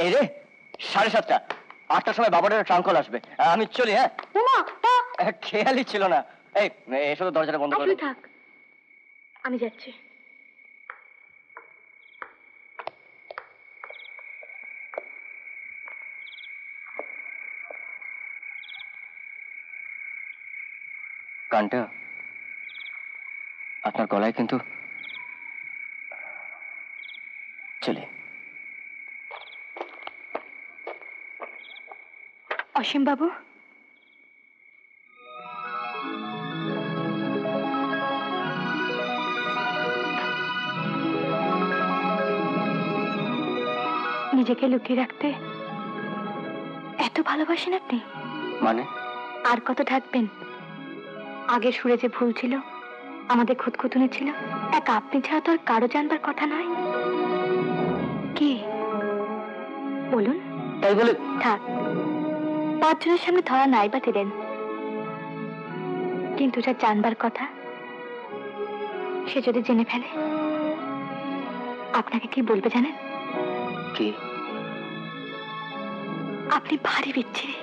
এই রে 7:30, 8টার সময় বাবার ট্রাঙ্কল আসবে, আমি চলি। হ্যাঁ খেয়ালই ছিল না। এই এসো তো, দরজাটা বন্ধ করে থাক, আমি যাচ্ছি। গানটা আপনার গলায় কিন্তু চলে। অসীম বাবু, নিজেকে লুকিয়ে রাখতে এত ভালোবাসেন আপনি? মানে আর কত থাকবেন? আগের সুরে যে ভুল ছিল, আমাদের খুঁতখুঁতুনি ছিল, এক আপনি ছাড়া তো আর কারো জানবার কথা নয়। কি বলুন? তাই বলে থাক, 5 জনের সামনে ধরা নাই বা দিলেন, কিন্তু যা জানবার কথা সে যদি জেনে ফেলে, আপনাকে কি বলবে জানেন? কি? আপনি ভারী বিচ্ছিরি।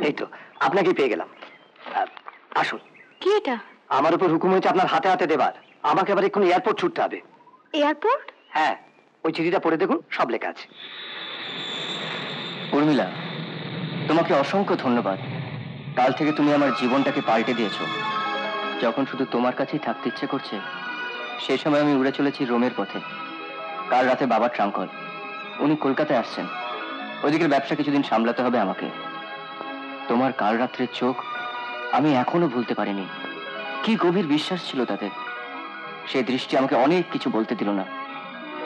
এই তো আপনাকেই পেয়ে গেলাম। আসুন। কি এটা? আমার উপর হুকুম হয়েছে আপনার হাতে হাতে দেবার। আমাকে আবার এক্ষুনি এয়ারপোর্ট ছুটতে হবে। এয়ারপোর্ট? হ্যাঁ, ওই চিঠিটা পড়ে দেখুন, সব লেখা আছে। উর্মিলা, তোমাকে অসংখ্য ধন্যবাদ। কাল থেকে তুমি আমার জীবনটাকে পাল্টে দিয়েছো। যখন শুধু তোমার কাছেই থাকতে ইচ্ছে করছে, সেই সময় আমি উড়ে চলেছি রোমের পথে। কাল রাতে বাবার ট্রাঙ্কল, উনি কলকাতায় আসছেন। ওইদিকের ব্যবসা কিছুদিন সামলাতে হবে আমাকে। তোমার কাল রাত্রের চোখ আমি এখনো ভুলতে পারিনি। কি গভীর বিশ্বাস ছিল তাদের। সেই দৃষ্টি আমাকে অনেক কিছু বলতে দিল না।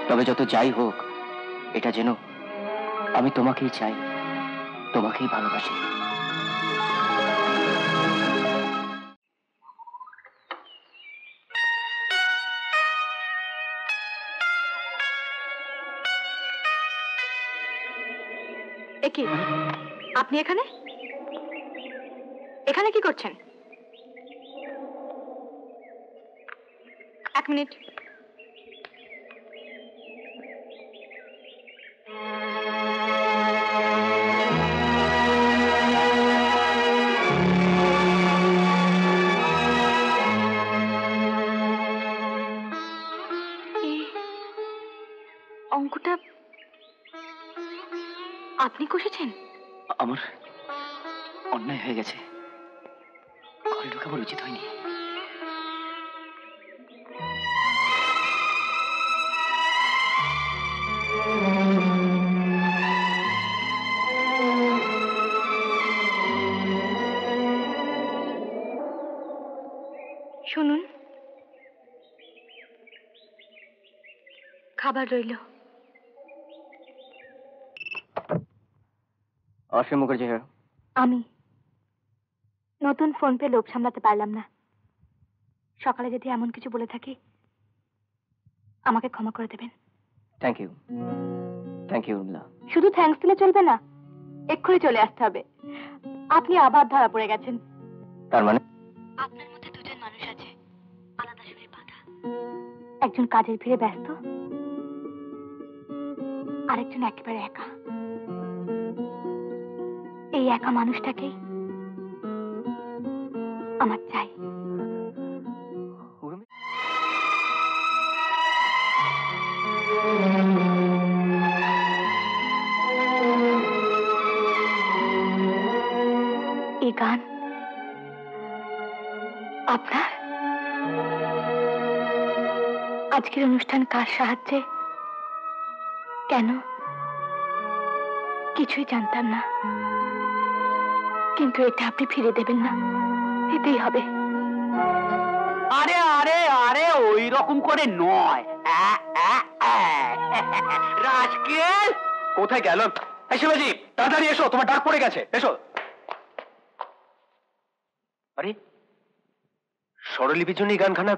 তবে যত যাই হোক, এটা যেন আমি তোমাকেই চাই, তোমাকেই ভালোবাসি। কি আপনি এখানে? এখানে কি করছেন? 1 মিনিট। অঙ্কটা আপনি কষেছেন? আমার অন্যায় হয়ে গেছে, ঘরে ঢোকাবার উচিত হয়নি। শুনুন, খাবার রইল। অসীম মুখার্জি। আমি নতুন ফোন পে লোভ সামলাতে পারলাম না। সকালে যদি এমন কিছু বলে থাকি, আমাকে ক্ষমা করে দেবেন। Thank you. Thank you Urmila. শুধু থ্যাঙ্কস দিলে চলবে না, এক্ষুনি চলে আসতে হবে। আপনি আবার ধরা পড়ে গেছেন। তার মানে? আপনার মধ্যে 2 জন মানুষ আছে, আলাদা সুরে বাঁধা। একজন কাজের ভিড়ে ব্যস্ত, আরেকজন একেবারে একা। এই একা মানুষটাকেই আমার চাই। এই গান আপনার? আজকের অনুষ্ঠান কার সাহায্যে, কেন, কিছুই জানতাম না, কিন্তু এটা আপনি ফিরে দেবেন না, এতেই হবে। আরে আরে আরে ওই রকম করে নয়। রাজকেল কোথায় গেল? শিবাজি, তাড়াতাড়ি এসো, তোমার ডাক পড়ে গেছে, এসো। আরে স্বরলিপির জন্য গানখানা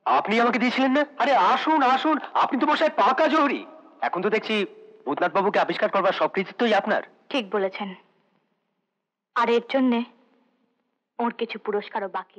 আপনি আমাকে দিয়েছিলেন না? আরে আসুন আসুন, আপনি তো মশাই পাকা জহুরি। এখন তো দেখছি ভূতনাথ বাবুকে আবিষ্কার করবার সব কৃতিত্বই আপনার। ঠিক বলেছেন। আর এর জন্যে ওর কিছু পুরস্কারও বাকি।